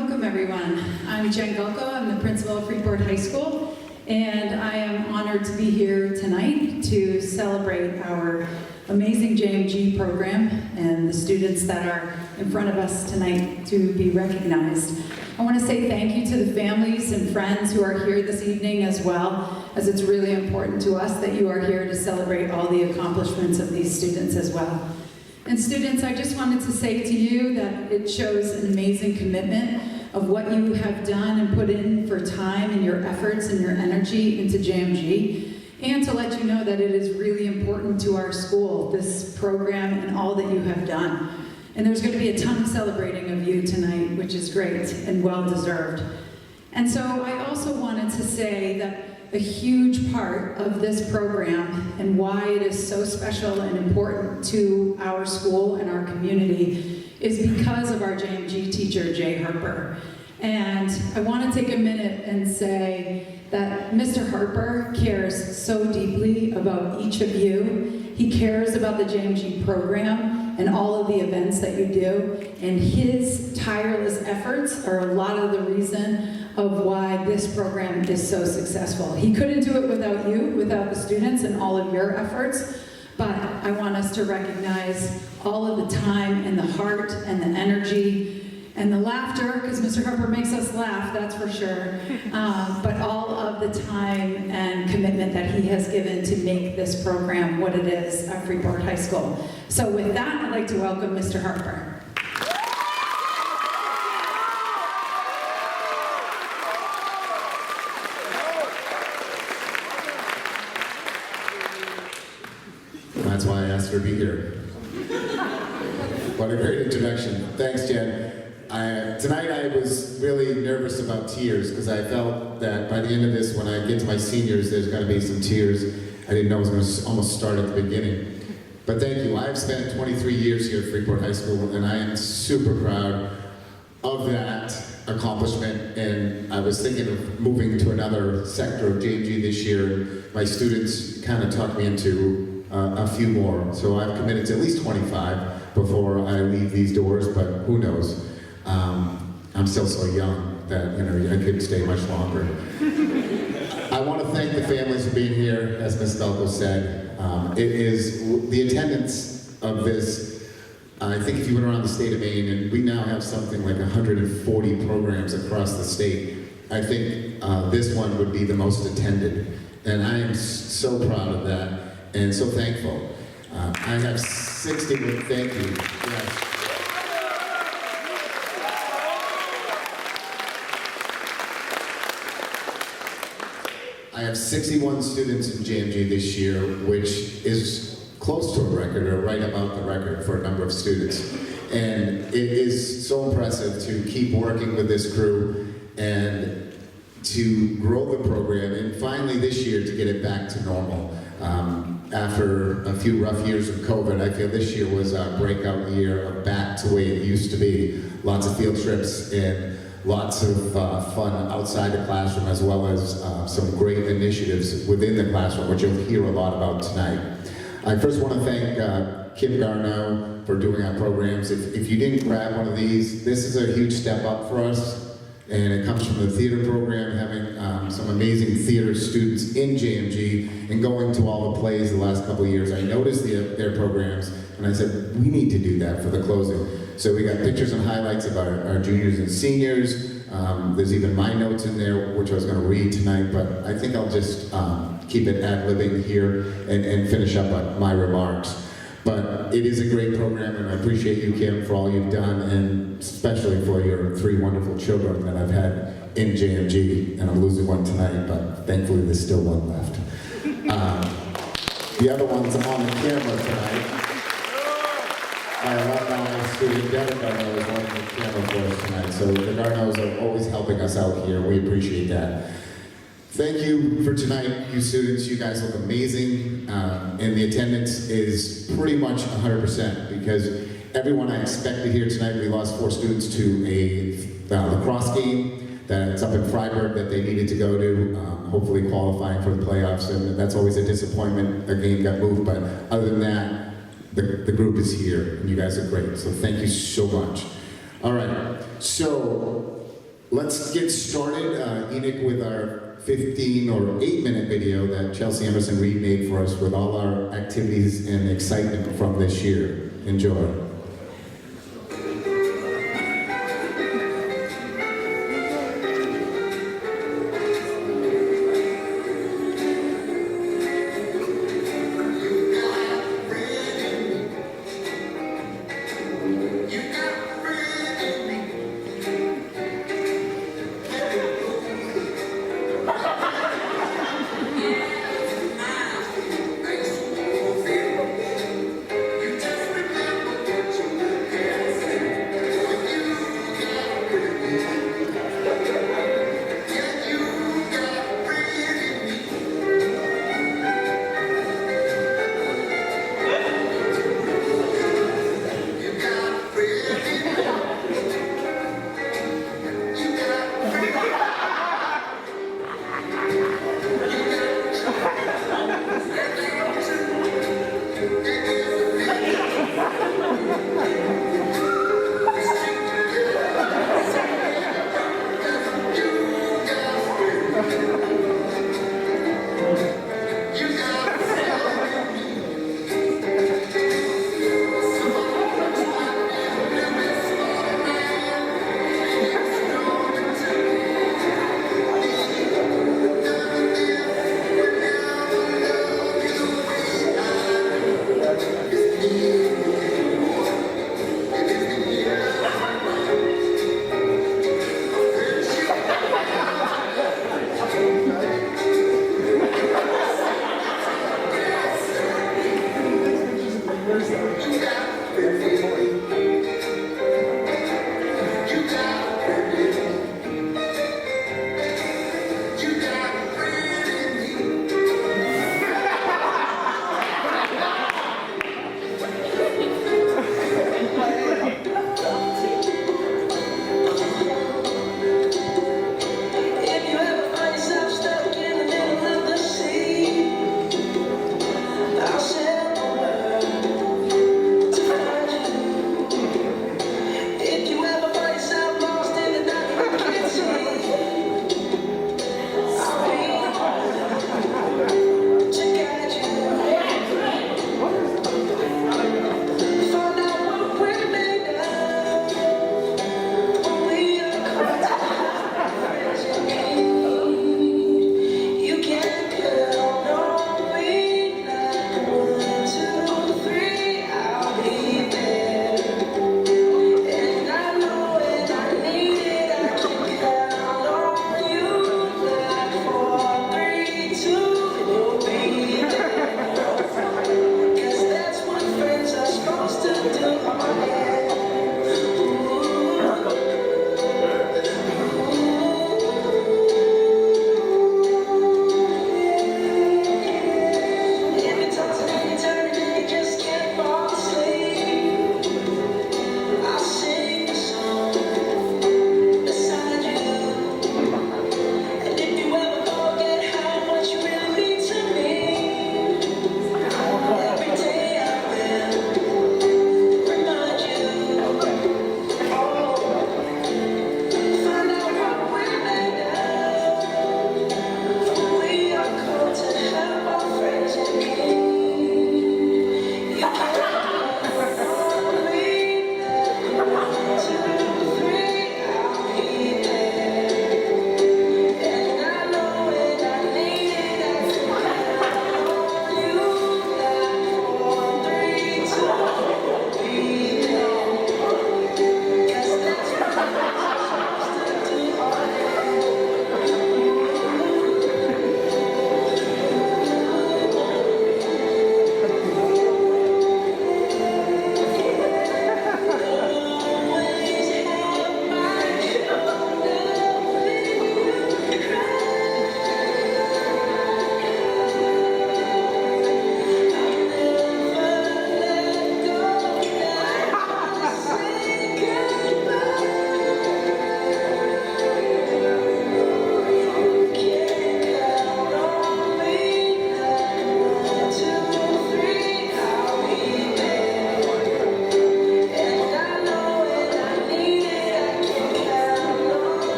welcome everyone. I'm Jen Gulko, I'm the principal of Freeport High School, and I am honored to be here tonight to celebrate our amazing JMG program and the students that are in front of us tonight to be recognized. I want to say thank you to the families and friends who are here this evening as well, as it's really important to us that you are here to celebrate all the accomplishments of these students as well. And students, I just wanted to say to you that it shows an amazing commitment of what you have done and put in for time and your efforts and your energy into JMG, and to let you know that it is really important to our school, this program and all that you have done. And there's going to be a ton of celebrating of you tonight, which is great and well-deserved. And so I also wanted to say that a huge part of this program and why it is so special and important to our school and our community is because of our JMG teacher, Harper. And I want to take a minute and say that Mr. Harper cares so deeply about each of you. He cares about the JMG program and all of the events that you do, and his tireless efforts are a lot of the reason of why this program is so successful. He couldn't do it without you, without the students and all of your efforts, but I want us to recognize all of the time and the heart and the energy and the laughter, because Mr. Harper makes us laugh, that's for sure, but all of the time and commitment that he has given to make this program what it is at Freeport High School. So with that, I'd like to welcome Mr. Harper. That's why I asked her to be here. What a great introduction. Thanks, Jen. Tonight I was really nervous about tears because I felt that by the end of this, when I get to my seniors, there's going to be some tears. I didn't know it was going to almost start at the beginning. But thank you. I've spent 23 years here at Freeport High School, and I am super proud of that accomplishment. And I was thinking of moving to another sector of JMG this year. My students kind of talked me into a few more. So I've committed to at least 25 before I leave these doors, but who knows? I'm still so young that, I could stay much longer. I want to thank the families for being here, as Ms. Belko said. It is the attendance of this. I think if you went around the state of Maine, and we now have something like 140 programs across the state, I think this one would be the most attended. And I am so proud of that and so thankful. I have 60, thank you. Yes. I have 61 students in JMG this year, which is close to a record, or right about the record for a number of students. And it is so impressive to keep working with this crew and to grow the program, and finally this year to get it back to normal. After a few rough years of COVID, I feel this year was a breakout year of back to the way it used to be. Lots of field trips and lots of fun outside the classroom, as well as some great initiatives within the classroom, which you'll hear a lot about tonight. I first want to thank Kim Garneau for doing our programs. If you didn't grab one of these, this is a huge step up for us. And it comes from the theater program, having some amazing theater students in JMG and going to all the plays the last couple of years. I noticed their programs, and I said, we need to do that for the closing. So we got pictures and highlights of our juniors and seniors. There's even my notes in there, which I was going to read tonight, but I think I'll just keep it ad-libbing here and finish up my remarks. But it is a great program, and I appreciate you, Kim, for all you've done, and especially for your 3 wonderful children that I've had in JMG, and I'm losing one tonight, but thankfully there's still one left. The other one's on the camera tonight. My alumni student, Devin Garneau, is running the camera for us tonight, so the Garneaus are always helping us out here. We appreciate that. Thank you for tonight, you students. You guys look amazing, and the attendance is pretty much 100% because everyone I expected here tonight. We lost 4 students to a lacrosse game that's up in Freeport that they needed to go to, hopefully qualifying for the playoffs, and that's always a disappointment. A game got moved, but other than that, the group is here, and you guys are great, so thank you so much. All right, so let's get started, Enoch, with our 15 or 8-minute video that Chelsea Emerson Reed made for us with all our activities and excitement from this year. Enjoy.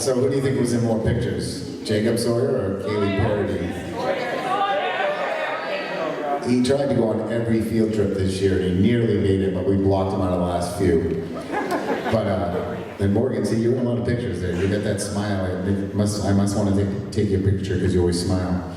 So who do you think was in more pictures? Jacob Sawyer or Kaylee Parody? He tried to go on every field trip this year and he nearly made it, but we blocked him out of the last few. But, and Morgan, see, you're in a lot of pictures there. You got that smile. I must want to take your picture because you always smile.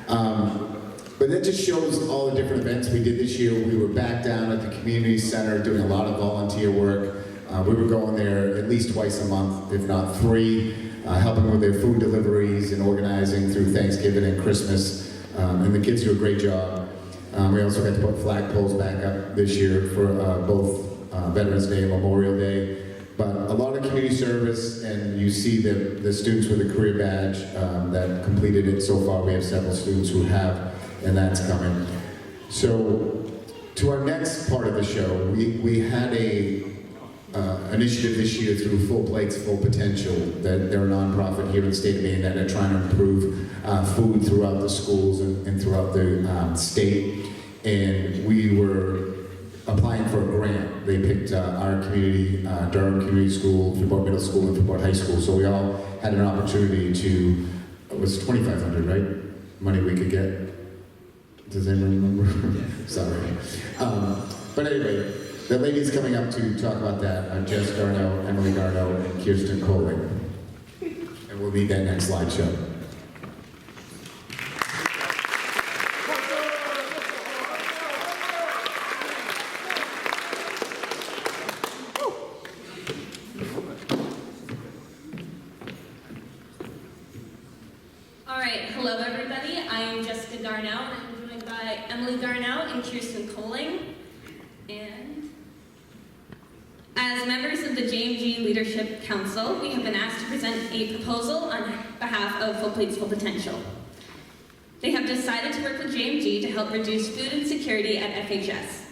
But that just shows all the different events we did this year. We were back down at the community center doing a lot of volunteer work. We were going there at least twice a month, if not 3, helping with their food deliveries and organizing through Thanksgiving and Christmas. And the kids do a great job. We also got to put flagpoles back up this year for both Veterans Day and Memorial Day. But a lot of community service, and you see the students with a career badge that completed it so far. We have several students who have, and that's coming. So, to our next part of the show, we had a initiative this year through Full Plates, Full Potential, that they're a nonprofit here in the state of Maine that are trying to improve food throughout the schools and throughout the state. And we were applying for a grant. They picked our community, Durham Community School, Freeport Middle School, and Freeport High School. So we all had an opportunity to, it was $2,500, right? Money we could get. Does anyone remember? Sorry. But anyway, the ladies coming up to talk about that are Jess Garneau, Emily Garneau, and Kirsten Coley. And we'll need that next slideshow. All right, hello everybody. I am Jessica Garneau, and I'm joined by Emily Garneau and Kirsten Coley. And as members of the JMG Leadership Council, we have been asked to present a proposal on behalf of Full Plates, Full Potential. They have decided to work with JMG to help reduce food insecurity at FHS.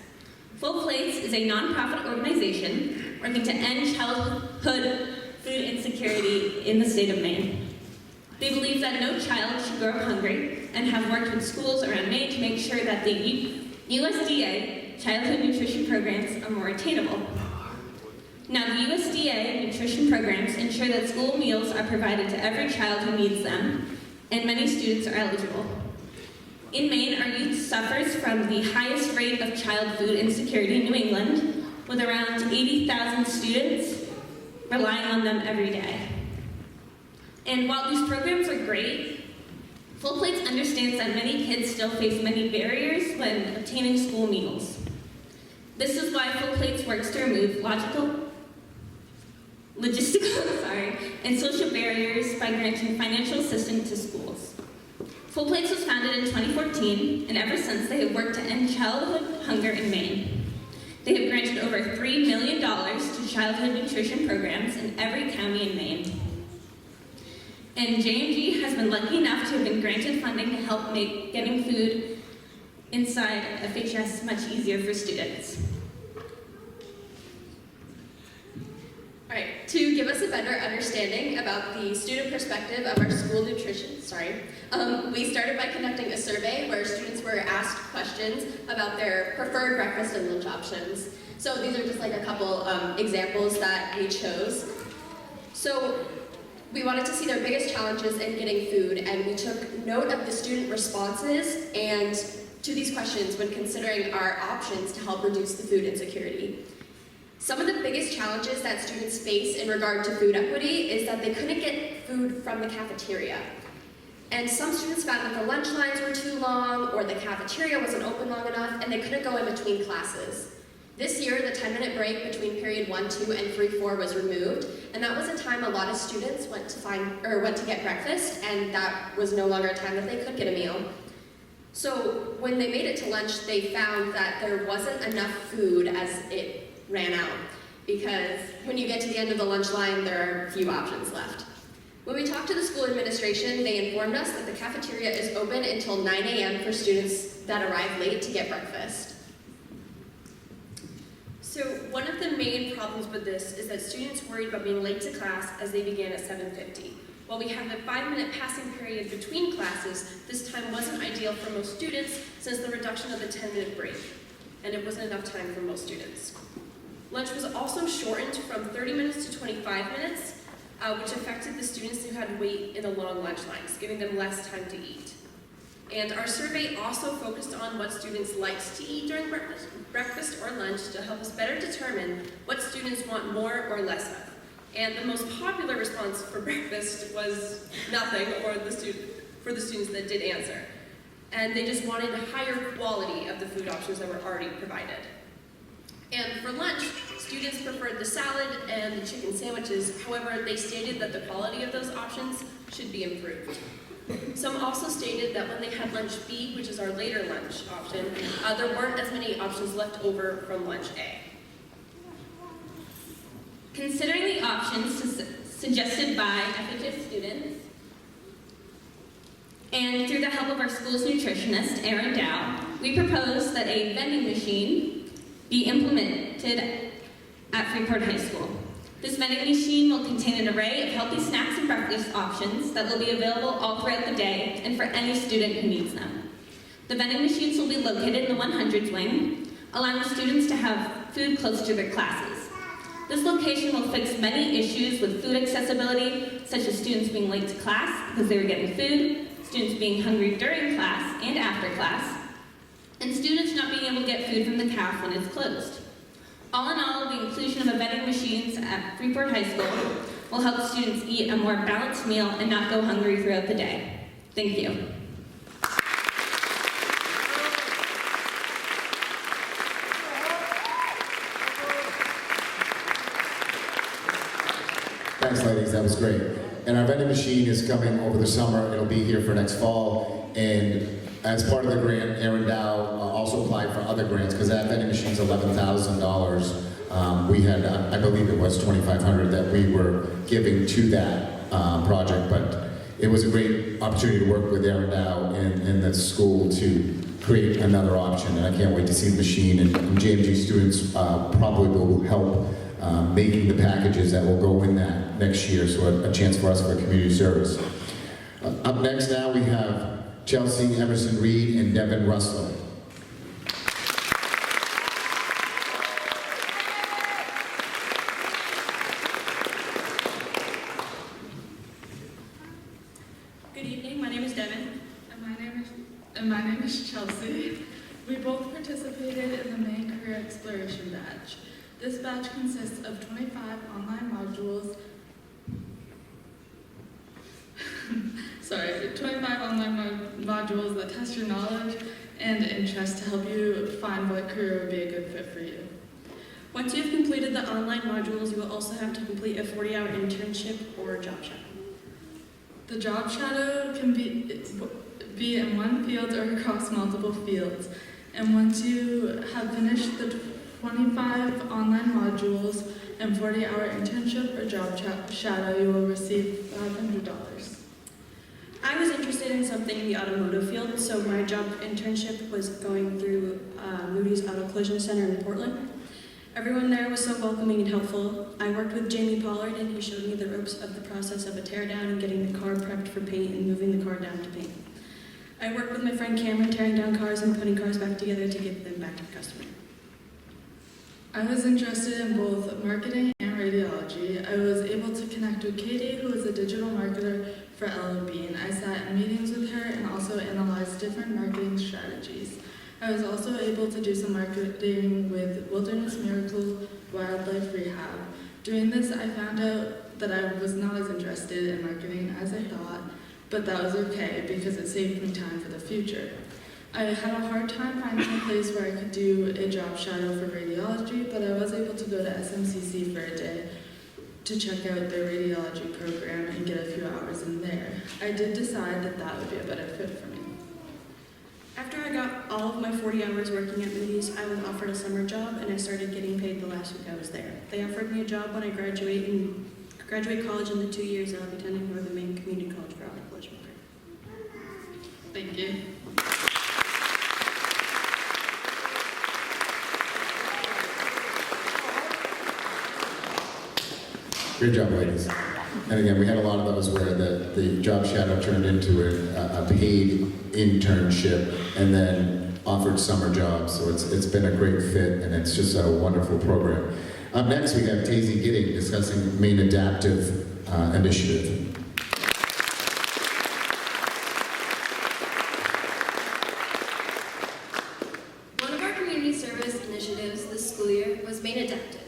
Full Plates is a nonprofit organization working to end childhood food insecurity in the state of Maine. They believe that no child should grow up hungry and have worked with schools around Maine to make sure that the USDA childhood nutrition programs are more attainable. Now, the USDA nutrition programs ensure that school meals are provided to every child who needs them, and many students are eligible. In Maine, our youth suffers from the highest rate of child food insecurity in New England, with around 80,000 students relying on them every day. And while these programs are great, Full Plates understands that many kids still face many barriers when obtaining school meals. This is why Full Plates works to remove logistical, and social barriers by granting financial assistance to schools. Full Plates was founded in 2014, and ever since they have worked to end childhood hunger in Maine. They have granted over $3 million to childhood nutrition programs in every county in Maine. And JMG has been lucky enough to have been granted funding to help make getting food inside FHS much easier for students. All right, to give us a better understanding about the student perspective of our school nutrition, we started by conducting a survey where students were asked questions about their preferred breakfast and lunch options. So these are just like a couple examples that we chose. So we wanted to see their biggest challenges in getting food, and we took note of the student responses and to these questions when considering our options to help reduce the food insecurity. Some of the biggest challenges that students face in regard to food equity is that they couldn't get food from the cafeteria. And some students found that the lunch lines were too long, or the cafeteria wasn't open long enough, and they couldn't go in between classes. This year, the 10-minute break between period 1, 2, and 3, 4 was removed, and that was a time a lot of students went to get breakfast, and that was no longer a time that they could get a meal. So when they made it to lunch, they found that there wasn't enough food as it ran out, because when you get to the end of the lunch line, there are few options left. When we talked to the school administration, they informed us that the cafeteria is open until 9 a.m. for students that arrive late to get breakfast. So one of the main problems with this is that students worried about being late to class as they began at 7:50. While we have a 5-minute passing period between classes, this time wasn't ideal for most students since the reduction of the 10-minute break, and it wasn't enough time for most students. Lunch was also shortened from 30 minutes to 25 minutes, which affected the students who had to wait in the long lunch lines, giving them less time to eat. And our survey also focused on what students liked to eat during breakfast or lunch to help us better determine what students want more or less of. And the most popular response for breakfast was nothing, or for the students that did answer. And they just wanted a higher quality of the food options that were already provided. And for lunch, students preferred the salad and the chicken sandwiches. However, they stated that the quality of those options should be improved. Some also stated that when they had lunch B, which is our later lunch option, there weren't as many options left over from lunch A. Considering the options suggested by FHS students, and through the help of our school's nutritionist, Erin Dow, we propose that a vending machine be implemented at Freeport High School. This vending machine will contain an array of healthy snacks and breakfast options that will be available all throughout the day and for any student who needs them. The vending machines will be located in the 100s wing, allowing students to have food close to their classes. This location will fix many issues with food accessibility, such as students being late to class because they were getting food, students being hungry during class and after class, and students not being able to get food from the caf when it's closed. All in all, the inclusion of vending machines at Freeport High School will help students eat a more balanced meal and not go hungry throughout the day. Thank you. Thanks, ladies, that was great. And our vending machine is coming over the summer. It'll be here for next fall. And as part of the grant, Erin Dow also applied for other grants because that vending machine's $11,000. We had, I believe it was $2,500 that we were giving to that project, but it was a great opportunity to work with Erin Dow and the school to create another option, and I can't wait to see the machine, and JMG students probably will help making the packages that will go in that next year, so a chance for us for community service. Up next now we have Chelsea Emerson Reed and Devin Russell. Good evening, my name is Devin. And my name is Chelsea. We both participated in the main career exploration batch. This batch consists of 25 online modules. 25 online modules that test your knowledge and interest to help you find what career would be a good fit for you. Once you've completed the online modules, you will also have to complete a 40-hour internship or job shadow. The job shadow can be in one field or across multiple fields. And once you have finished the 25 online modules and 40-hour internship or job shadow, you will receive $500. I was interested in something in the automotive field, so my job internship was going through Moody's Auto Collision Center in Portland. Everyone there was so welcoming and helpful. I worked with Jamie Pollard, and he showed me the ropes of the process of a teardown and getting the car prepped for paint and moving the car down to paint. I worked with my friend Cameron tearing down cars and putting cars back together to give them back to the customer. I was interested in both marketing and radiology. I was able to connect with Katie, who is a digital marketer for LOB, and I sat in meetings with her and also analyzed different marketing strategies. I was also able to do some marketing with Wilderness Miracle Wildlife Rehab. Doing this, I found out that I was not as interested in marketing as I thought, but that was okay because it saved me time for the future. I had a hard time finding a place where I could do a job shadow for radiology, but I was able to go to SMCC for a day to check out their radiology program and get a few hours in there. I did decide that that would be a better fit for me. After I got all of my 40 hours working at Moody's, I was offered a summer job, and I started getting paid the last week I was there. They offered me a job when I graduate college in the 2 years that I'll be attending Northern Maine Community College for Auto Collision Repair. Thank you. Great job, ladies. And again, we had a lot of those where the job shadow turned into a paid internship and then offered summer jobs. So it's been a great fit, and it's just a wonderful program. Up next, we have Daisy Gidding discussing Maine Adaptive Initiative. One of our community service initiatives this school year was Maine Adaptive.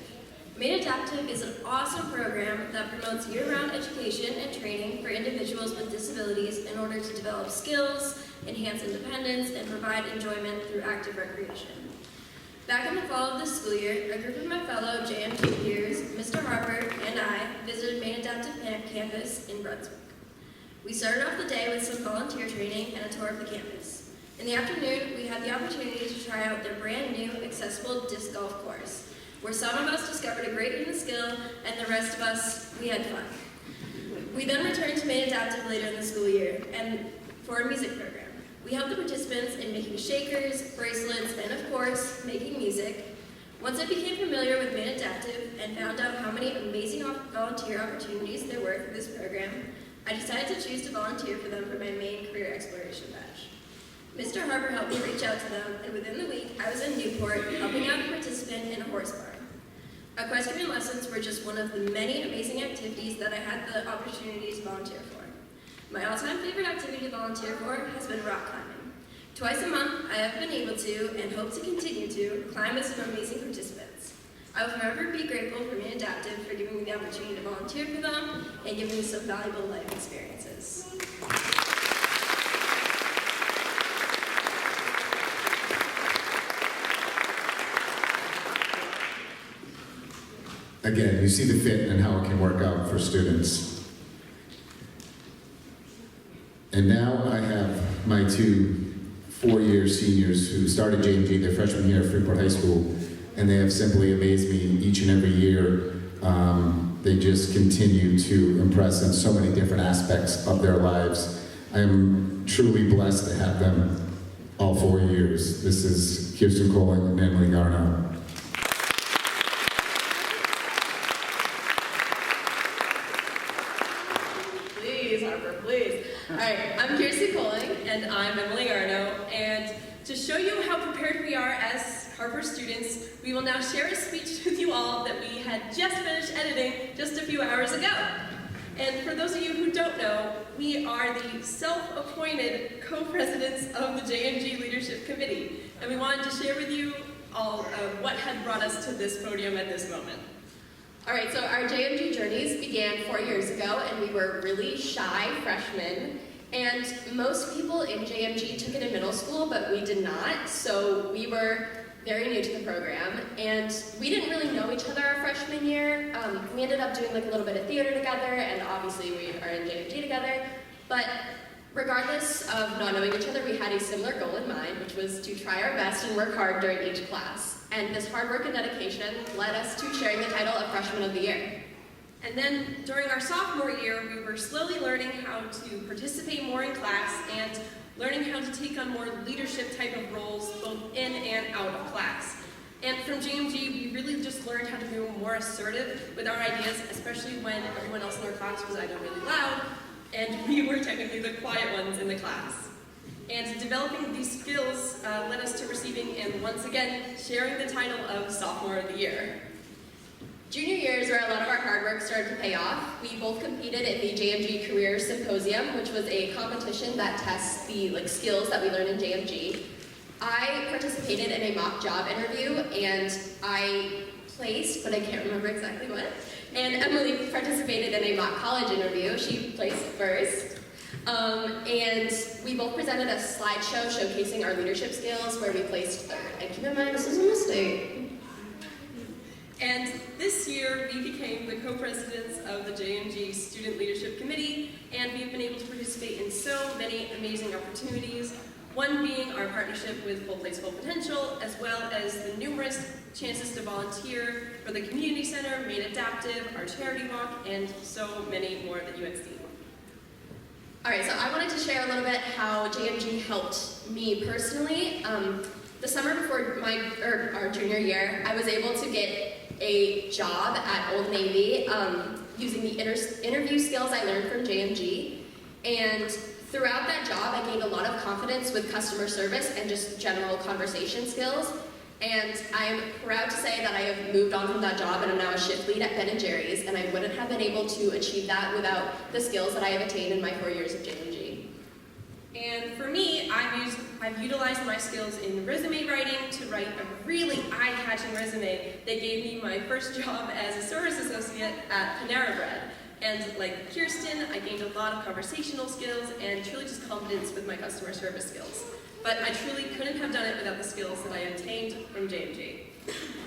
Maine Adaptive is an awesome program that promotes year-round education and training for individuals with disabilities in order to develop skills, enhance independence, and provide enjoyment through active recreation. Back in the fall of this school year, a group of my fellow JMG peers, Mr. Harper, and I visited Maine Adaptive Campus in Brunswick. We started off the day with some volunteer training and a tour of the campus. In the afternoon, we had the opportunity to try out their brand new accessible disc golf course, where some of us discovered a great hidden skill, and the rest of us, we had fun. We then returned to Maine Adaptive later in the school year and for a music program. We helped the participants in making shakers, bracelets, and of course, making music. Once I became familiar with Maine Adaptive and found out how many amazing volunteer opportunities there were for this program, I decided to choose to volunteer for them for my Maine Career Exploration Badge. Mr. Harper helped me reach out to them, and within the week, I was in Newport helping out a participant in a horse barn. Equestrian lessons were just one of the many amazing activities that I had the opportunity to volunteer for. My all-time favorite activity to volunteer for has been rock climbing. Twice a month, I have been able to, and hope to continue to, climb with some amazing participants. I will forever be grateful for Maine Adaptive for giving me the opportunity to volunteer for them and giving me some valuable life experiences. Again, you see the fit and how it can work out for students. And now I have my two four-year seniors who started JMG their freshman year at Freeport High School, and they have simply amazed me each and every year. They just continue to impress in so many different aspects of their lives. I am truly blessed to have them all 4 years. This is Kirsten Coling and Emily Garneau. Please, Harper, please. All right, I'm Kirsten Coling. And I'm Emily Garneau, and to show you how prepared we are as Harper students, we will now share a speech with you all that we had just finished editing just a few hours ago. And for those of you who don't know, we are the self-appointed co-presidents of the JMG Leadership Committee, and we wanted to share with you all what had brought us to this podium at this moment. All right, so our JMG journeys began 4 years ago, and we were really shy freshmen. And most people in JMG took it in middle school, but we did not. So we were very new to the program, and we didn't really know each other our freshman year. We ended up doing like a little bit of theater together, and obviously we are in JMG together. But regardless of not knowing each other, we had a similar goal in mind, which was to try our best and work hard during each class. And this hard work and dedication led us to sharing the title of Freshman of the Year. And then during our sophomore year, we were slowly learning how to participate more in class and learning how to take on more leadership type of roles, both in and out of class. And from JMG, we really just learned how to be more assertive with our ideas, especially when everyone else in our class was either really loud, and we were technically the quiet ones in the class. And developing these skills led us to receiving and once again sharing the title of Sophomore of the Year. Junior year is where a lot of our hard work started to pay off. We both competed in the JMG Career Symposium, which was a competition that tests the skills that we learn in JMG. I participated in a mock job interview, and I placed, but I can't remember exactly what. And Emily participated in a mock college interview. She placed first. And we both presented a slideshow showcasing our leadership skills where we placed third. And keep in mind, this is a mistake. And this year, we became the co-presidents of the JMG Student Leadership Committee, and we've been able to participate in so many amazing opportunities, one being our partnership with Full Place Full Potential, as well as the numerous chances to volunteer for the Community Center, Maine Adaptive, our charity walk, and so many more at the UNC. All right, so I wanted to share a little bit how JMG helped me personally. The summer before our junior year, I was able to get a job at Old Navy using the interview skills I learned from JMG. And throughout that job, I gained a lot of confidence with customer service and just general conversation skills. And I'm proud to say that I have moved on from that job and I'm now a shift lead at Ben & Jerry's, and I wouldn't have been able to achieve that without the skills that I have attained in my 4 years of JMG. And for me, I've utilized my skills in resume writing to write a really eye-catching resume that gave me my first job as a service associate at Panera Bread. And like Kirsten, I gained a lot of conversational skills and truly just confidence with my customer service skills. But I truly couldn't have done it without the skills that I obtained from JMG.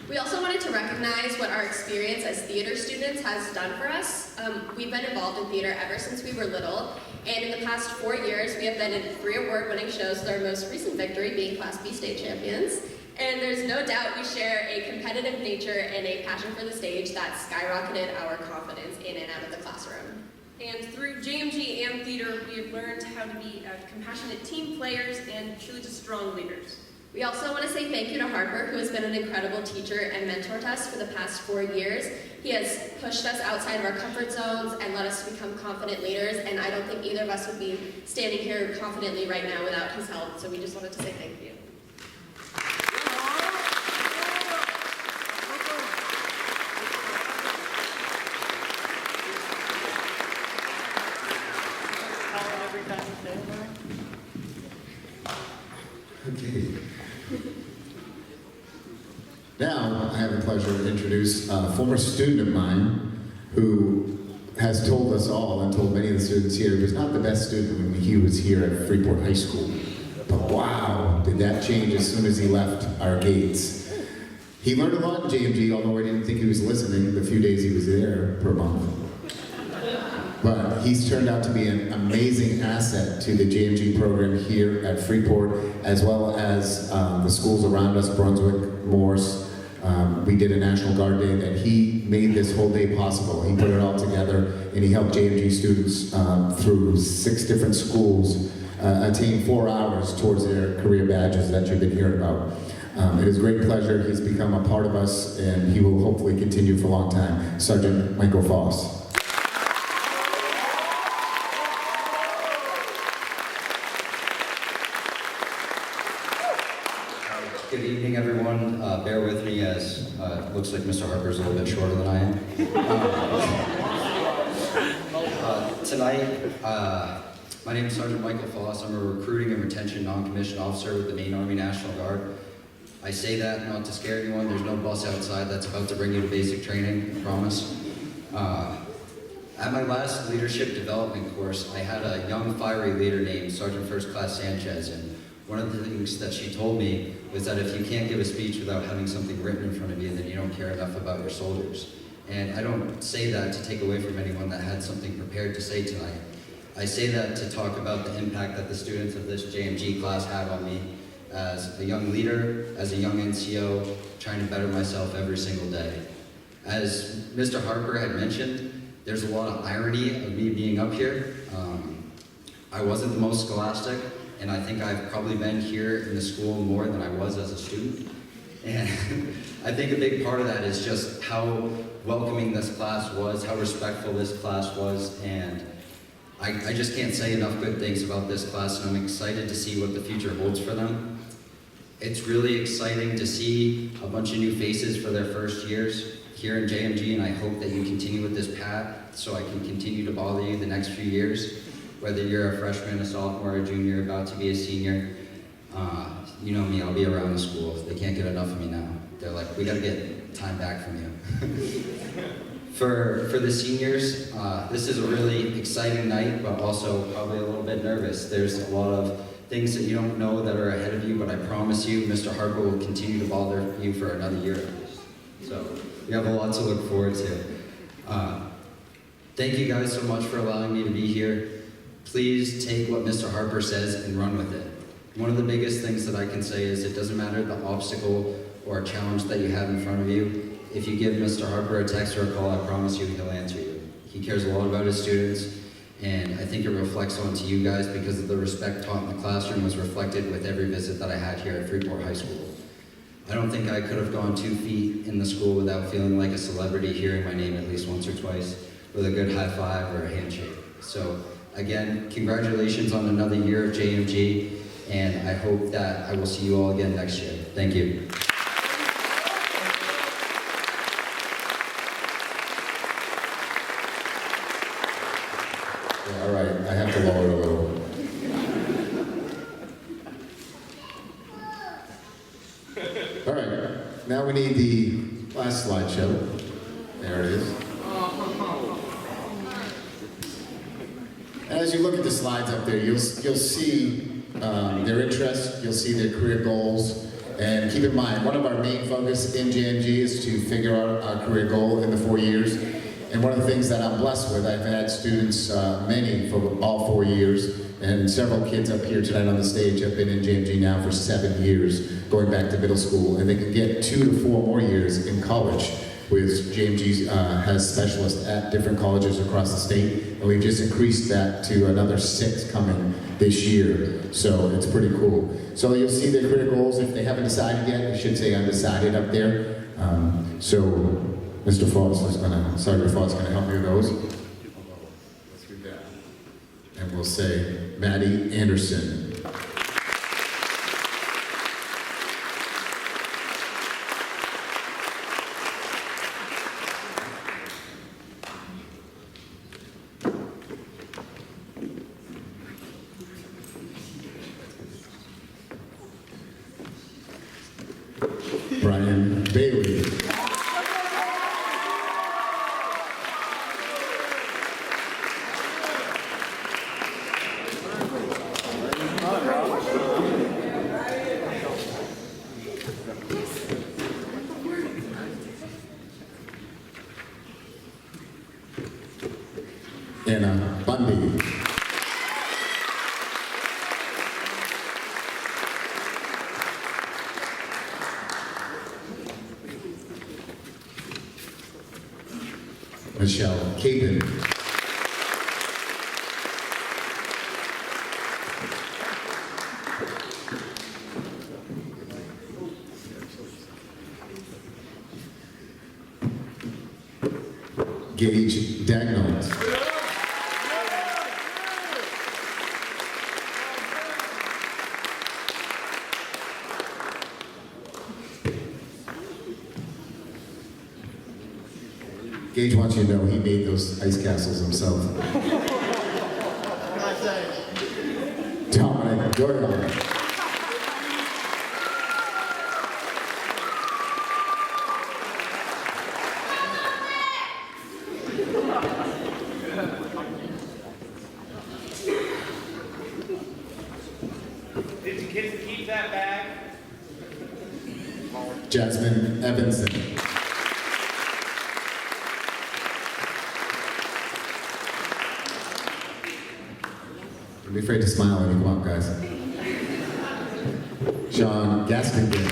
We also wanted to recognize what our experience as theater students has done for us. We've been involved in theater ever since we were little, and in the past 4 years, we have been in 3 award-winning shows, with our most recent victory being Class B state champions. And there's no doubt we share a competitive nature and a passion for the stage that skyrocketed our confidence in and out of the classroom. And through JMG and theater, we have learned how to be compassionate team players and truly just strong leaders. We also want to say thank you to Harper, who has been an incredible teacher and mentor to us for the past 4 years. He has pushed us outside of our comfort zones and led us to become confident leaders, and I don't think either of us would be standing here confidently right now without his help, so we just wanted to say thank you. Okay. Now, I have the pleasure to introduce a former student of mine who has told us all and told many of the students here he was not the best student when he was here at Freeport High School. But wow, did that change as soon as he left our gates. He learned a lot in JMG, although I didn't think he was listening the few days he was there per month. But he's turned out to be an amazing asset to the JMG program here at Freeport, as well as the schools around us, Brunswick, Morse. We did a National Guard Day that he made this whole day possible. He put it all together, and he helped JMG students through 6 different schools attain 4 hours towards their career badges that you've been hearing about. It is a great pleasure. He's become a part of us, and he will hopefully continue for a long time. Sergeant Michael Foss. Good evening, everyone. Bear with me as it looks like Mr. Harper's a little bit shorter than I am. Tonight, my name is Sergeant Michael Foss. I'm a recruiting and retention non-commissioned officer with the Maine Army National Guard. I say that not to scare anyone. There's no bus outside that's about to bring you to basic training, I promise. At my last leadership development course, I had a young, fiery leader named Sergeant First Class Sanchez, and one of the things that she told me was that if you can't give a speech without having something written in front of you, then you don't care enough about your soldiers. And I don't say that to take away from anyone that had something prepared to say tonight. I say that to talk about the impact that the students of this JMG class had on me as a young leader, as a young NCO, trying to better myself every single day. As Mr. Harper had mentioned, there's a lot of irony of me being up here. I wasn't the most scholastic, and I think I've probably been here in the school more than I was as a student. And I think a big part of that is just how welcoming this class was, how respectful this class was, and I just can't say enough good things about this class, and I'm excited to see what the future holds for them. It's really exciting to see a bunch of new faces for their first years here in JMG, and I hope that you continue with this path so I can continue to bother you the next few years. Whether you're a freshman, a sophomore, a junior, about to be a senior, you know me, I'll be around the school. They can't get enough of me now. They're like, we gotta get time back from you. For the seniors, this is a really exciting night, but also probably a little bit nervous. There's a lot of things that you don't know that are ahead of you, but I promise you, Mr. Harper will continue to bother you for another year at least. So we have a lot to look forward to. Thank you guys so much for allowing me to be here. Please take what Mr. Harper says and run with it. One of the biggest things that I can say is it doesn't matter the obstacle or challenge that you have in front of you. If you give Mr. Harper a text or a call, I promise you he'll answer you. He cares a lot about his students, and I think it reflects onto you guys because of the respect taught in the classroom was reflected with every visit that I had here at Freeport High School. I don't think I could have gone 2 feet in the school without feeling like a celebrity hearing my name at least once or twice with a good high five or a handshake. So again, congratulations on another year of JMG, and I hope that I will see you all again next year. Thank you. Yeah, all right, I have to lower it a little. All right, now we need the last slideshow. There it is. As you look at the slides up there, you'll see their interests, you'll see their career goals, and keep in mind, one of our main focus in JMG is to figure out our career goal in the 4 years. And one of the things that I'm blessed with, I've had students, many for all 4 years, and several kids up here tonight on the stage have been in JMG now for 7 years, going back to middle school, and they can get 2 to 4 more years in college. With JMG has specialists at different colleges across the state, and we've just increased that to another 6 coming this year. So it's pretty cool. So you'll see their career goals. If they haven't decided yet, you should say undecided up there. So Mr. Foss is gonna, Sergeant Foss is gonna help me with those. Let's do that. And we'll say Maddie Anderson. Brian Bailey. Anna Bundy. Michelle Capen. Gage Dagnall. Gage wants you to know he made those ice castles himself. Dominic Jordan. Did you kids keep that bag? Jasmine Evanson. Don't be afraid to smile when you come up, guys. Sean Gaskington.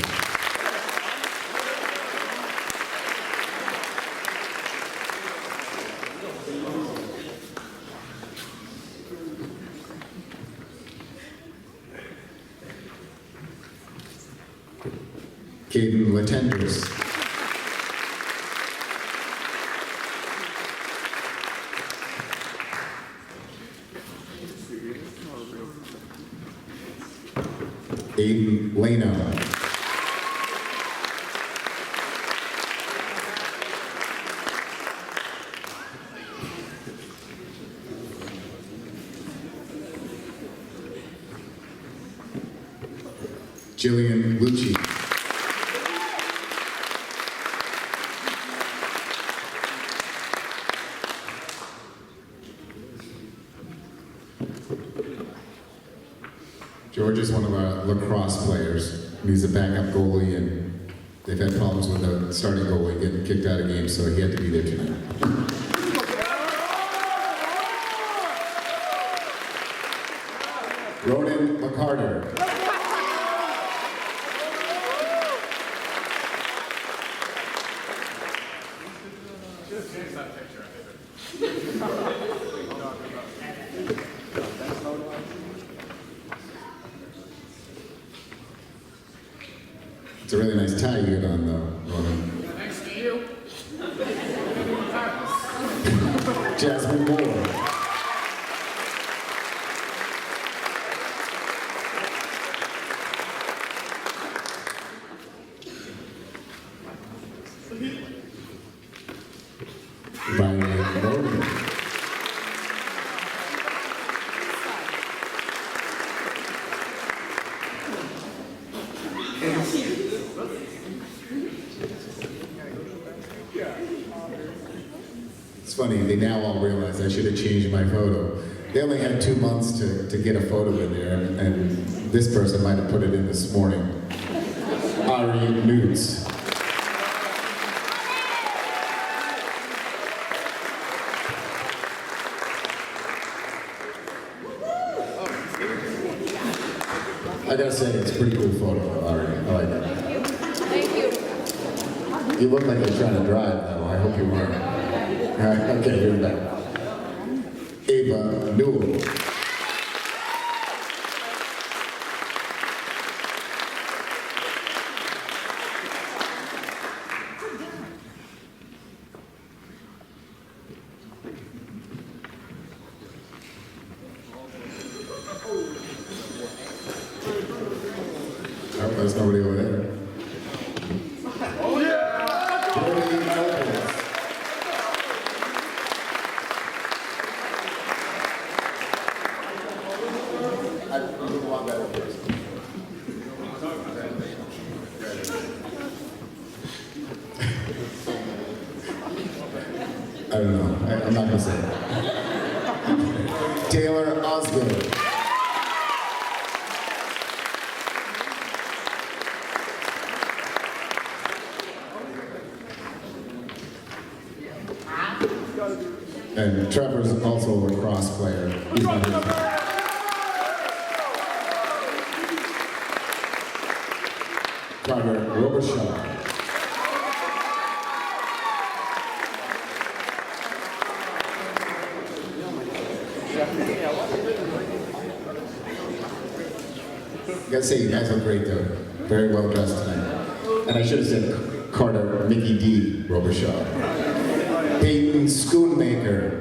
Caden Latenders. Aiden Leno. Jillian Lucci. George is one of our lacrosse players. He's a backup goalie, and they've had problems with the starting goalie getting kicked out of games, so he had to be there tonight. Ronan McCarter. It's a really nice tie you got on, though, Ronan. Thanks to you. Jasmine Moore. Ryan Logan. It's funny, they now all realize I should have changed my photo. They only had 2 months to get a photo in there, and this person might have put it in this morning. Ari Nudes. I gotta say, it's a pretty cool photo, Ari. I like it. Thank you. You look like you're trying to drive, though. I hope you weren't. Okay, you're back. Ava Newell. I hope there's nobody over there. Brody Lopez. I don't want that first. I don't know. I'm not gonna say it. Taylor Osgood. And Trevor's also a lacrosse player. He's not here. Carter Robershaw. I gotta say, you guys look great though. Very well dressed tonight. And I should have said Carter Mickey D. Robershaw. Peyton Schoonmaker.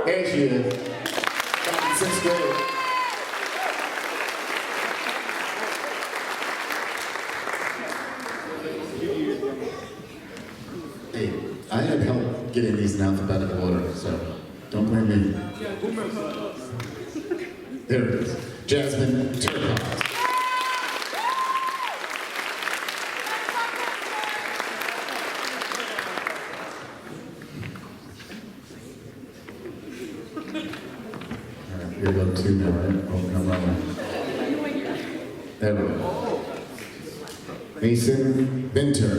There she is. Back in 6th grade. Hey, I had help getting these in alphabetical order, so don't blame me. There it is. Jasmine Turcotte. All right, here we go 2 now, right? Oh, no, wrong one. There we go. Mason Binter.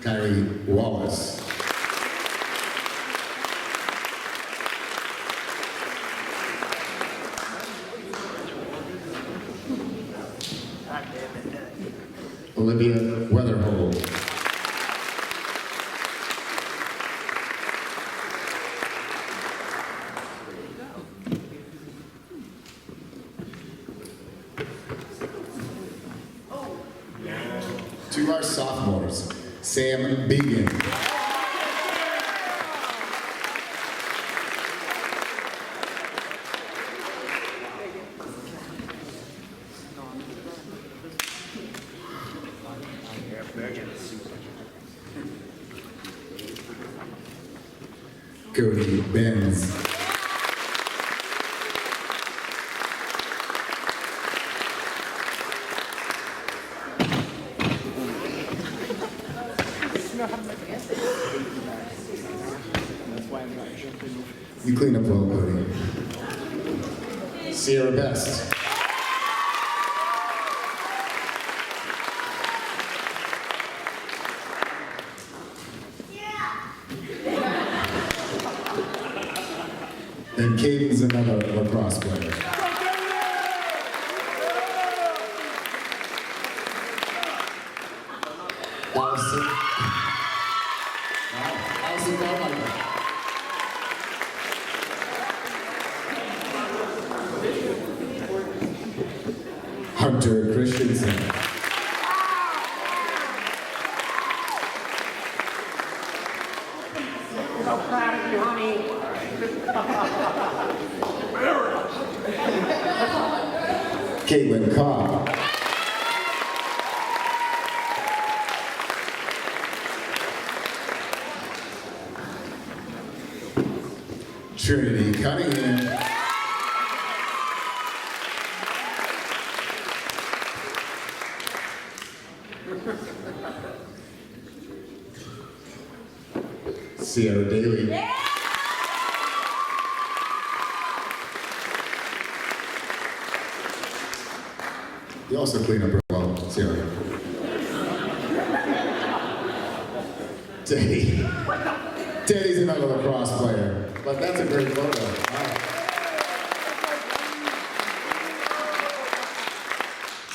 Kylie Wallace. Olivia Weatherhold. To our sophomores, Sam Began. Cody Benz. You clean up well, Cody. Sierra Best. And Caden's another lacrosse player. Allison. Wow, Allison Carmichael. Hunter Christensen. So proud of you, honey. Caitlin Cobb. Trinity Cunningham. Sierra Daly. You also clean up real well, Sierra. Teddy. Teddy's another lacrosse player, but that's a great photo.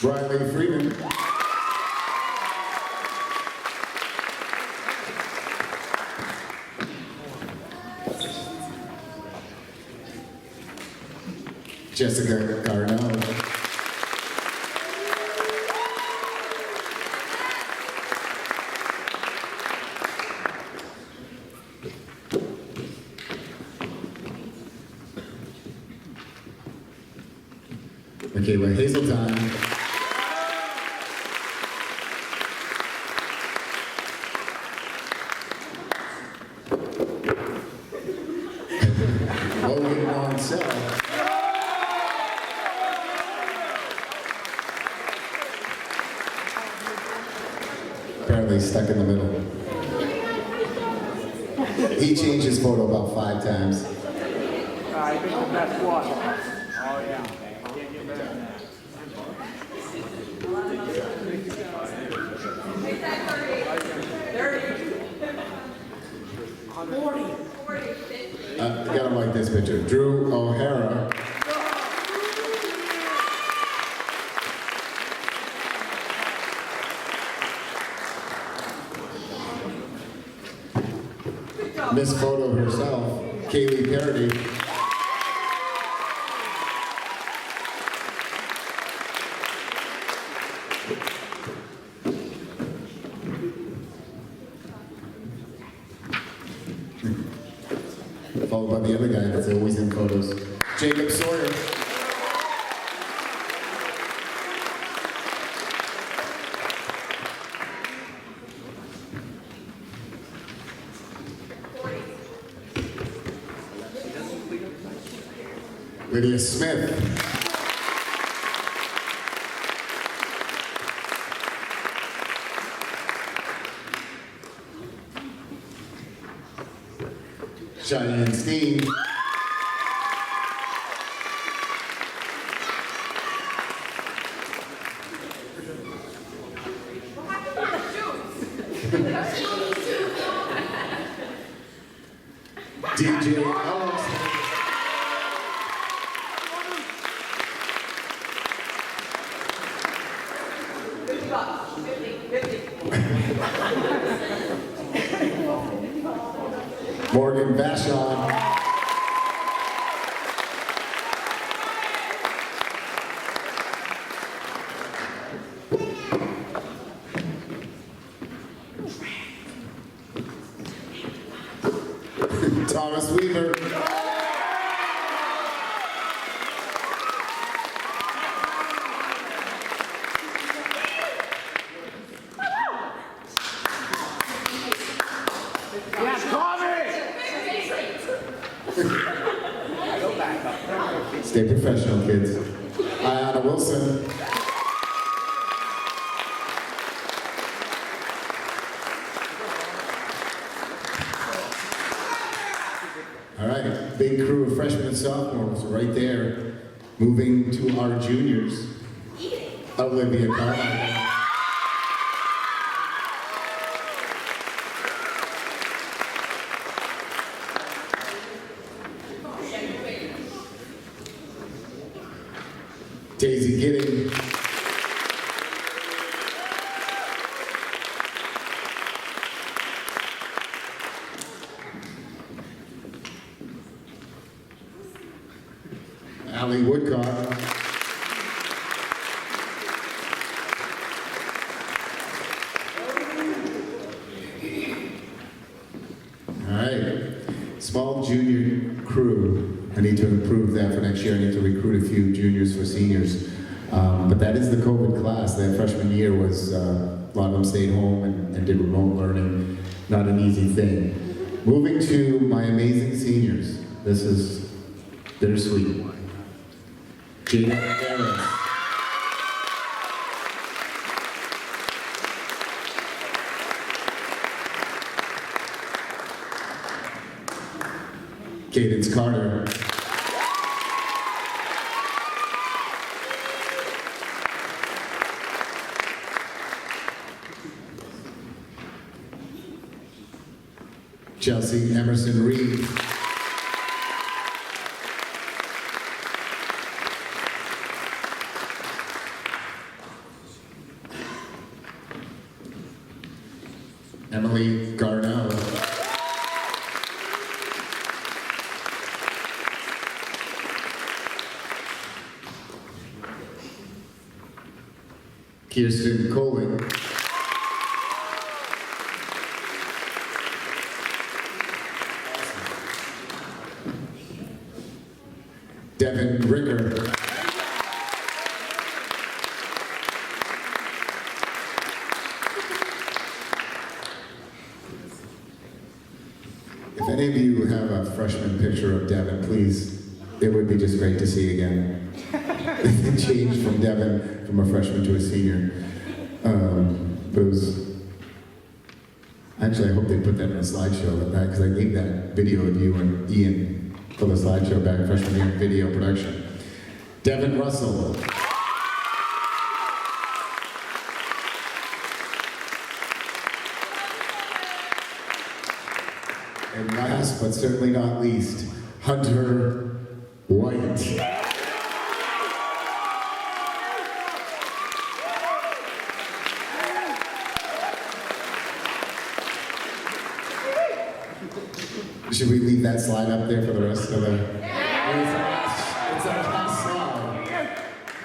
Wow. Riley Freeman. Jessica Garneau. Michaela Hazeltine. Logan Mansell. Apparently stuck in the middle. He changed his photo about 5 times. I think the best one. Oh, yeah. You gotta like this picture. Drew O'Hara. Miss Photo herself, Kaylee Parody. Followed by the other guy that's always in photos, Jacob Sawyer. Lydia Smith. Cheyenne Steen. DJ Alex. Morgan Vashon. Thomas Weaver. Stay professional, kids. Ayana Wilson. All right, big crew of freshmen and sophomores right there. Moving to our juniors. Olivia Carmichael. Daisy Gidding. Allie Woodcock. All right, small junior crew. I need to improve that for next year. I need to recruit a few juniors for seniors. But that is the COVID class. That freshman year was, a lot of them stayed home and did remote learning. Not an easy thing. Moving to my amazing seniors. This is bittersweet. Jada Harris. Cadence Carter. Chelsea Emerson Reed. Emily Garnell. Kirsten Colin. Devin Ricker. If any of you have a freshman picture of Devin, please, it would be just great to see again. It changed from Devin from a freshman to a senior. But it was, actually I hope they put that in a slideshow because I gave that video of you and Ian for the slideshow back freshman year in video production. Devin Russell. And last but certainly not least, Hunter White. Should we leave that slide up there for the rest of the... It's our last slide.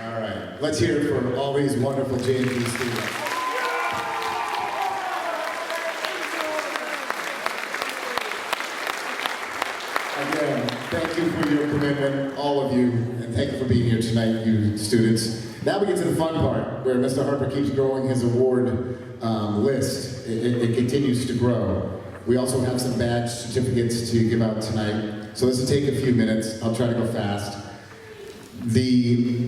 All right, let's hear it for all these wonderful JMG students. Again, thank you for your commitment, all of you, and thank you for being here tonight, you students. Now we get to the fun part, where Mr. Harper keeps growing his award list. It continues to grow. We also have some badge certificates to give out tonight. So this will take a few minutes. I'll try to go fast. The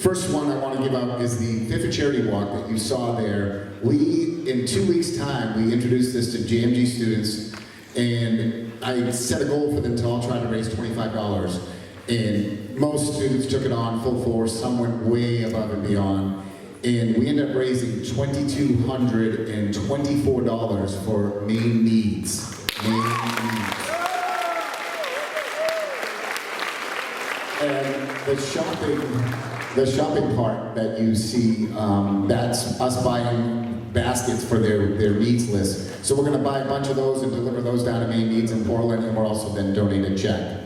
first one I want to give out is the Fifth Charity Walk that you saw there. In 2 weeks' time, we introduced this to JMG students, and I set a goal for them to all try to raise $25. And most students took it on full force. Some went way above and beyond. And we ended up raising $2,224 for main needs. And the shopping part that you see, that's us buying baskets for their needs list. So we're going to buy a bunch of those and deliver those down to main needs in Portland, and we're also then donate a check.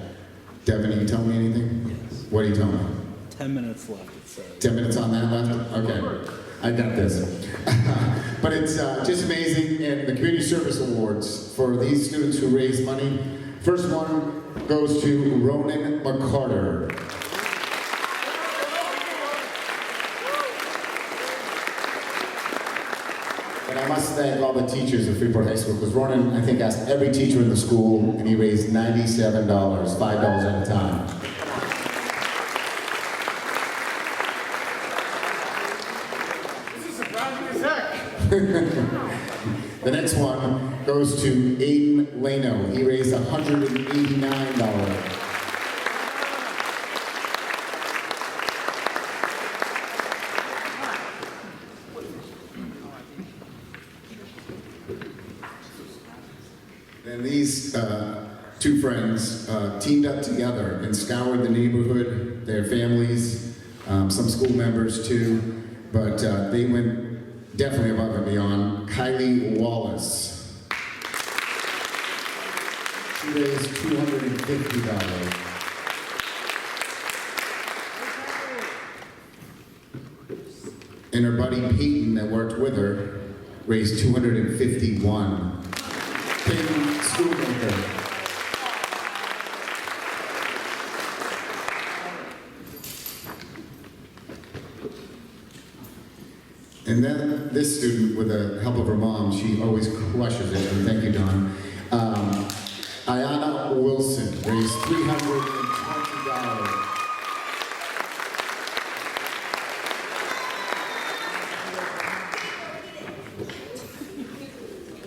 Devin, are you telling me anything? Yes. What are you telling me? 10 minutes left, it says. 10 minutes on that left? Okay, I got this. But it's just amazing, and the Community Service Awards for these students who raise money. First one goes to Ronan McCarter. And I must thank all the teachers at Freeport High School, because Ronan, I think, asked every teacher in the school, and he raised $97, $5 at a time. The next one goes to Aiden Lano. He raised $189. And these two friends teamed up together and scoured the neighborhood, their families, some school members too, but they went definitely above and beyond. Kylie Wallace. She raised $250. And her buddy Peyton that worked with her raised $251. Peyton Schoolmaker. And then this student, with the help of her mom, she always crushes it, and thank you, Don. Ayana Wilson raised $320.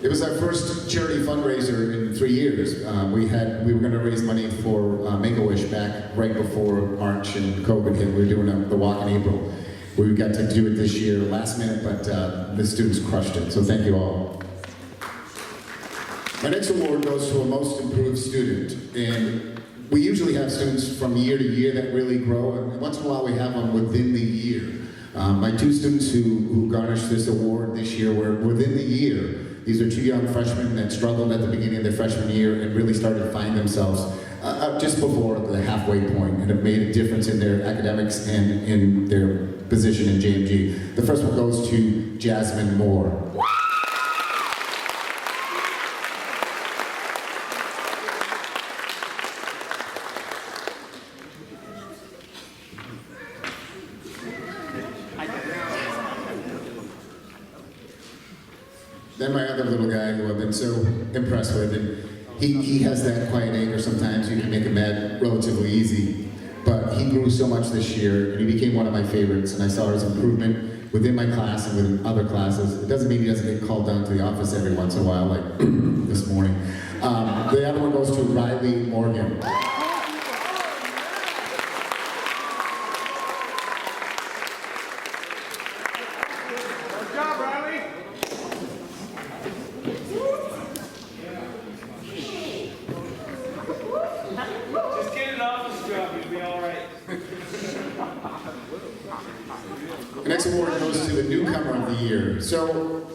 It was our first charity fundraiser in 3 years. We were going to raise money for Make-A-Wish back right before March and COVID hit. We were doing the walk in April. We got to do it this year, last minute, but the students crushed it. So thank you all. My next award goes to a most improved student, and we usually have students from year to year that really grow, and once in a while we have them within the year. My 2 students who garnished this award this year were within the year. These are 2 young freshmen that struggled at the beginning of their freshman year and really started to find themselves just before the halfway point and have made a difference in their academics and in their position in JMG. The first one goes to Jasmine Moore. Then my other little guy who I've been so impressed with, and he has that quiet anger sometimes. You can make him mad relatively easy, but he grew so much this year, and he became one of my favorites, and I saw his improvement within my class and within other classes. It doesn't mean he doesn't get called down to the office every once in a while, like this morning. The other one goes to Riley Morgan. Good job, Riley. Just get an office job, you'll be all right. The next award goes to the newcomer of the year. So,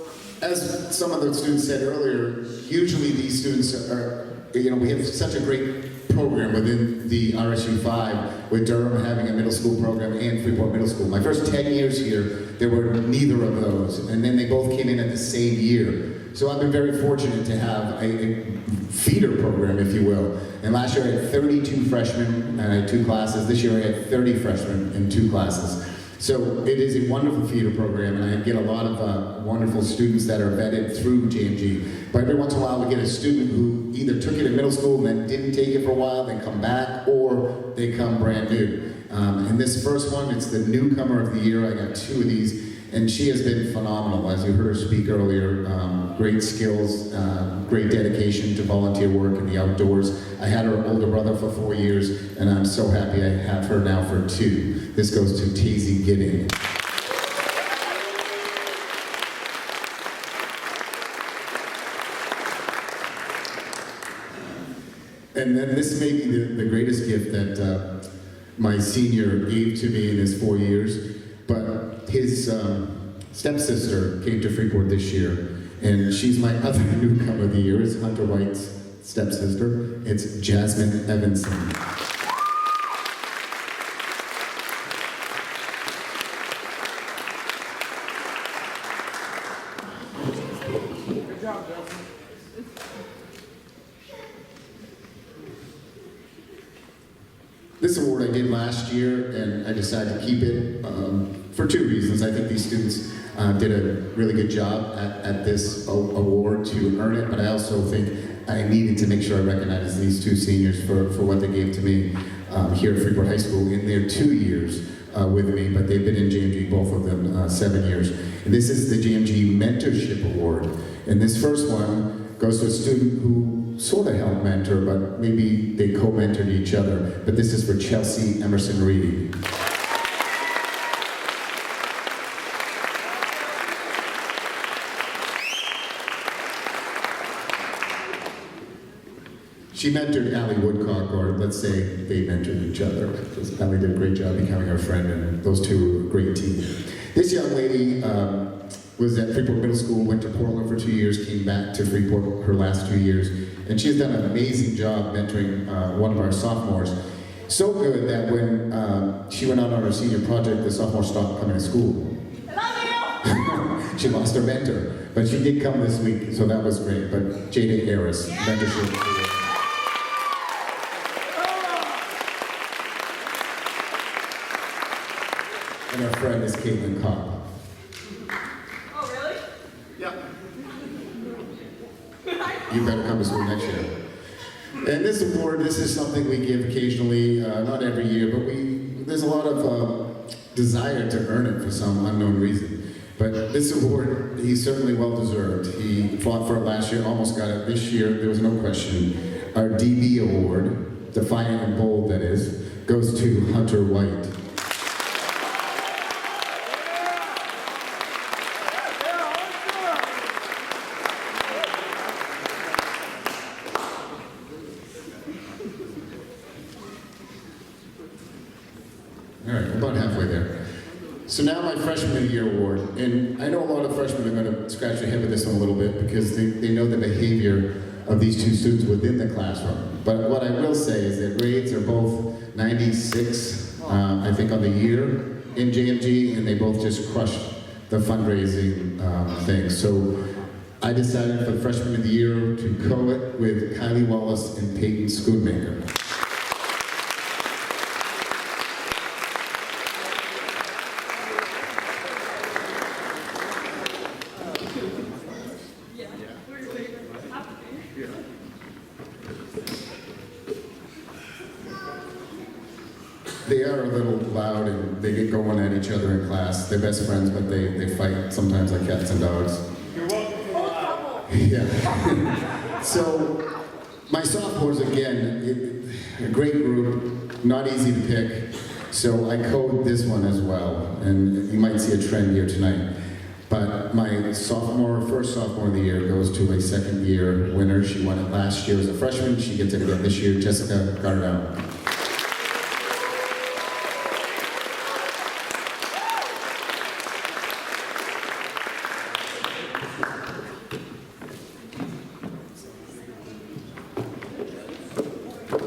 as some of the students said earlier, usually these students are, we have such a great program within the RSU 5, with Durham having a middle school program and Freeport Middle School. My first 10 years here, there were neither of those, and then they both came in at the same year. So I've been very fortunate to have a feeder program, if you will. And last year I had 32 freshmen, and I had 2 classes. This year I had 30 freshmen in 2 classes. So it is a wonderful feeder program, and I get a lot of wonderful students that are vetted through JMG. But every once in a while we get a student who either took it in middle school and then didn't take it for a while, then come back, or they come brand new. And this first one, it's the newcomer of the year. I got 2 of these, and she has been phenomenal. As you heard her speak earlier, great skills, great dedication to volunteer work in the outdoors. I had her older brother for 4 years, and I'm so happy I have her now for 2. This goes to Tazy Gidding. And then this may be the greatest gift that my senior gave to me in his 4 years, but his stepsister came to Freeport this year, and she's my other newcomer of the year. It's Hunter White's stepsister. It's Jasmine Evanson. Good job, Justin. This award I did last year, and I decided to keep it for 2 reasons. I think these students did a really good job at this award to earn it, but I also think I needed to make sure I recognized these 2 seniors for what they gave to me here at Freeport High School in their 2 years with me, but they've been in JMG, both of them, 7 years. And this is the JMG Mentorship Award. And this first one goes to a student who sort of helped mentor, but maybe they co-mentored each other. But this is for Chelsea Emerson Reedy. She mentored Allie Woodcock, or let's say they mentored each other, because Allie did a great job becoming her friend, and those 2 were a great team. This young lady was at Freeport Middle School, went to Portland for 2 years, came back to Freeport her last 2 years, and she's done an amazing job mentoring one of our sophomores. So good that when she went out on her senior project, the sophomore stopped coming to school. She lost her mentor, but she did come this week, so that was great. But Jada Harris, mentorship. And our friend is Caitlin Cobb. you better come to school next year. And this award, this is something we give occasionally, not every year, but there's a lot of desire to earn it for some unknown reason. But this award, he's certainly well deserved. He fought for it last year, almost got it this year, there was no question. Our DB award, Defiant and Bold that is, goes to Hunter White. All right, about halfway there. So now my Freshman of the Year award, and I know a lot of freshmen are going to scratch their head with this one a little bit because they know the behavior of these two students within the classroom. But what I will say is that grades are both 96, I think, on the year in JMG, and they both just crushed the fundraising thing. So I decided for Freshman of the Year to co-it with Kylie Wallace and Peyton Schoonmaker. They are a little loud and they get going at each other in class. They're best friends, but they fight sometimes like cats and dogs. You're welcome to laugh. Yeah. So, my sophomores, again, a great group, not easy to pick. So I code this one as well, and you might see a trend here tonight. But my first sophomore of the year goes to a second year winner. She won it last year as a freshman. She gets it again this year, Jessica Gardell.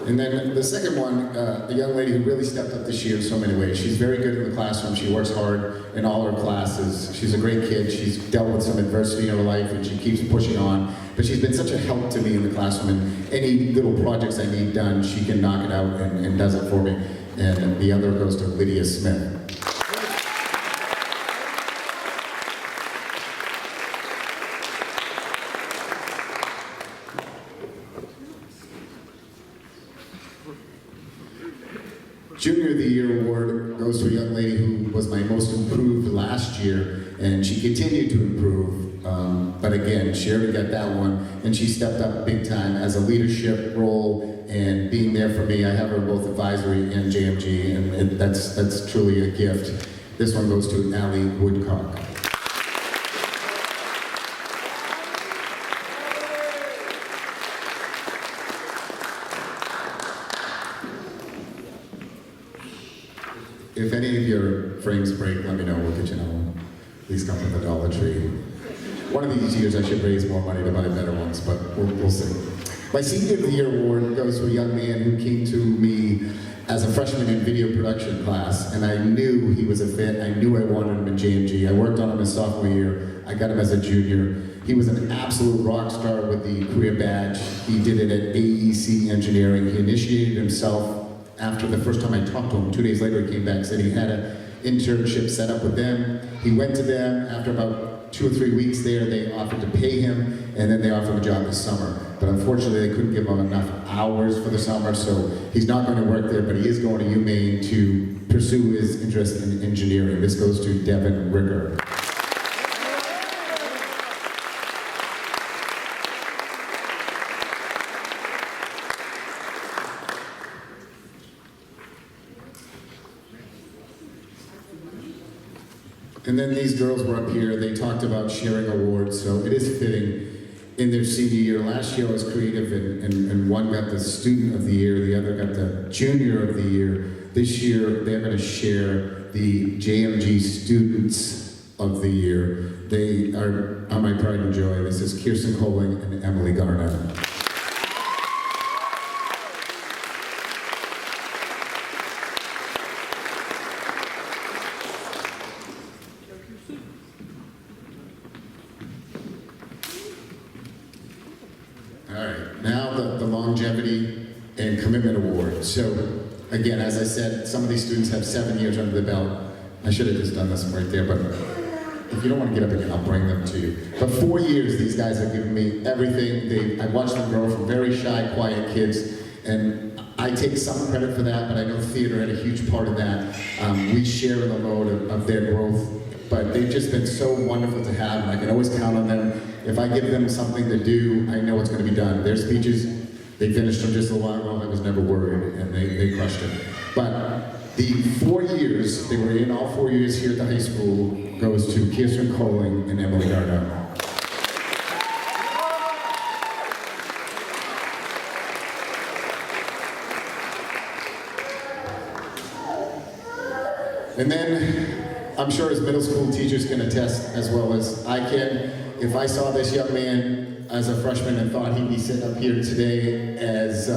And then the second one, the young lady who really stepped up this year in so many ways. She's very good in the classroom. She works hard in all her classes. She's a great kid. She's dealt with some adversity in her life and she keeps pushing on. But she's been such a help to me in the classroom, and any little projects I need done, she can knock it out and does it for me. And the other goes to Lydia Smith. Junior of the Year award goes to a young lady who was my most improved last year, and she continued to improve. But again, she already got that one, and she stepped up big time as a leadership role and being there for me. I have her both advisory and JMG, and that's truly a gift. This one goes to Allie Woodcock. If any of your frames break, let me know. We'll get you another one. Please come from the Dollar Tree. One of these years I should raise more money to buy better ones, but we'll see. My Senior of the Year award goes to a young man who came to me as a freshman in video production class, and I knew he was a fit. I knew I wanted him in JMG. I worked on him his sophomore year. I got him as a junior. He was an absolute rock star with the career badge. He did it at AEC Engineering. He initiated himself. After the first time I talked to him, 2 days later he came back and said he had an internship set up with them. He went to them. After about 2 or 3 weeks there, they offered to pay him, and then they offered him a job this summer. But unfortunately, they couldn't give him enough hours for the summer, so he's not going to work there, but he is going to UMaine to pursue his interest in engineering. This goes to Devin Ricker. And then these girls were up here, they talked about sharing awards, so it is fitting in their senior year. Last year I was creative and one got the Student of the Year, the other got the Junior of the Year. This year they're going to share the JMG Students of the Year. They are my pride and joy. This is Kirsten Coling and Emily Garnett. All right, now the longevity and commitment award. So again, as I said, some of these students have 7 years under the belt. I should have just done this right there, but if you don't want to get up again, I'll bring them to you. But 4 years, these guys have given me everything. I watched them grow from very shy, quiet kids, and I take some credit for that, but I know theater had a huge part of that. We share in the load of their growth, but they've just been so wonderful to have, and I can always count on them. If I give them something to do, I know it's going to be done. Their speeches, they finished them just a while ago. I was never worried, and they crushed it. But the 4 years, they were in all 4 years here at the high school, goes to Kirsten Coling and Emily Garneau. And then, I'm sure as middle school teachers can attest as well as I can, if I saw this young man as a freshman and thought he'd be sitting up here today as,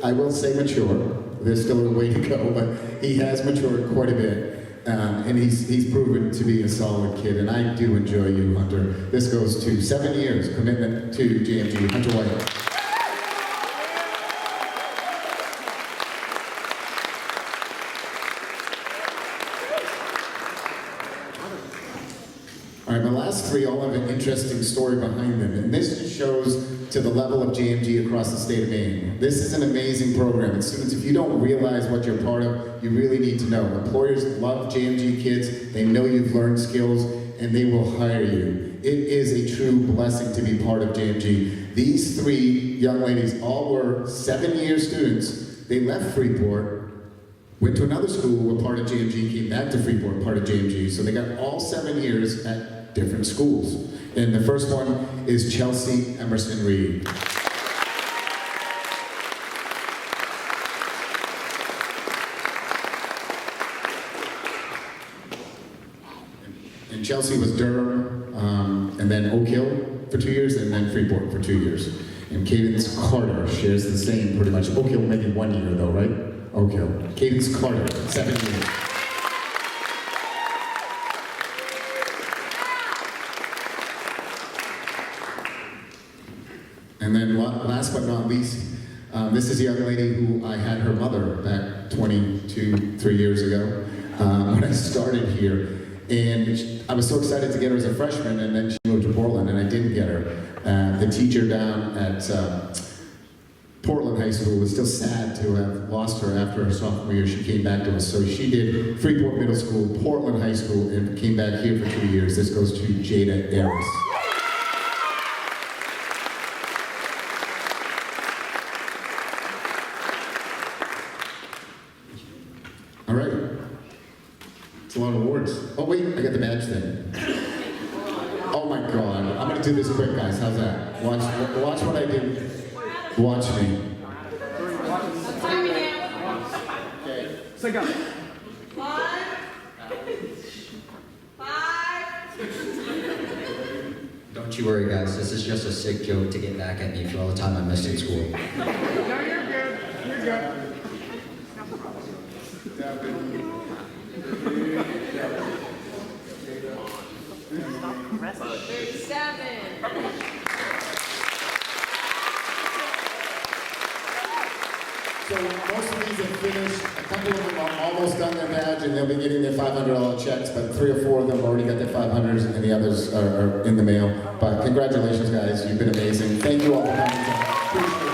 I will say mature, there's still a way to go, but he has matured quite a bit. And he's proven to be a solid kid, and I do enjoy you, Hunter. This goes to 7 years commitment to JMG. Hunter White. All right, my last three all have an interesting story behind them, and this just shows to the level of JMG across the state of Maine. This is an amazing program, and students, if you don't realize what you're part of, you really need to know. Employers love JMG kids, they know you've learned skills, and they will hire you. It is a true blessing to be part of JMG. These three young ladies all were 7-year students. They left Freeport, went to another school, were part of JMG, came back to Freeport, part of JMG, so they got all 7 years at different schools. And the first one is Chelsea Emerson Reed. And Chelsea was Durham, and then Oak Hill for 2 years, and then Freeport for 2 years. And Cadence Carter shares the same, pretty much. Oak Hill maybe 1 year though, right? Oak Hill. Cadence Carter, 7 years. And then last but not least, this is a young lady who I had her mother back 3 years ago when I started here. And I was so excited to get her as a freshman, and then she moved to Portland, and I didn't get her. The teacher down at Portland High School was still sad to have lost her after her sophomore year. She came back to us. So she did Freeport Middle School, Portland High School, and came back here for 2 years. This goes to Jada Harris. All right. It's a lot of awards. Oh wait, I got the badge thing. Oh my God. I'm gonna do this quick, guys. How's that? Watch what I do. Watch me. Okay. Say go. 5. Don't you worry, guys. This is just a sick joke to get back at me for all the time I missed in school. No, you're good. You're good. So most of these have finished. A couple of them are almost done their badge, and they'll be getting their $500 checks, but 3 or 4 of them have already got their 500s, and the others are in the mail. But congratulations, guys. You've been amazing. Thank you all for coming. Appreciate it.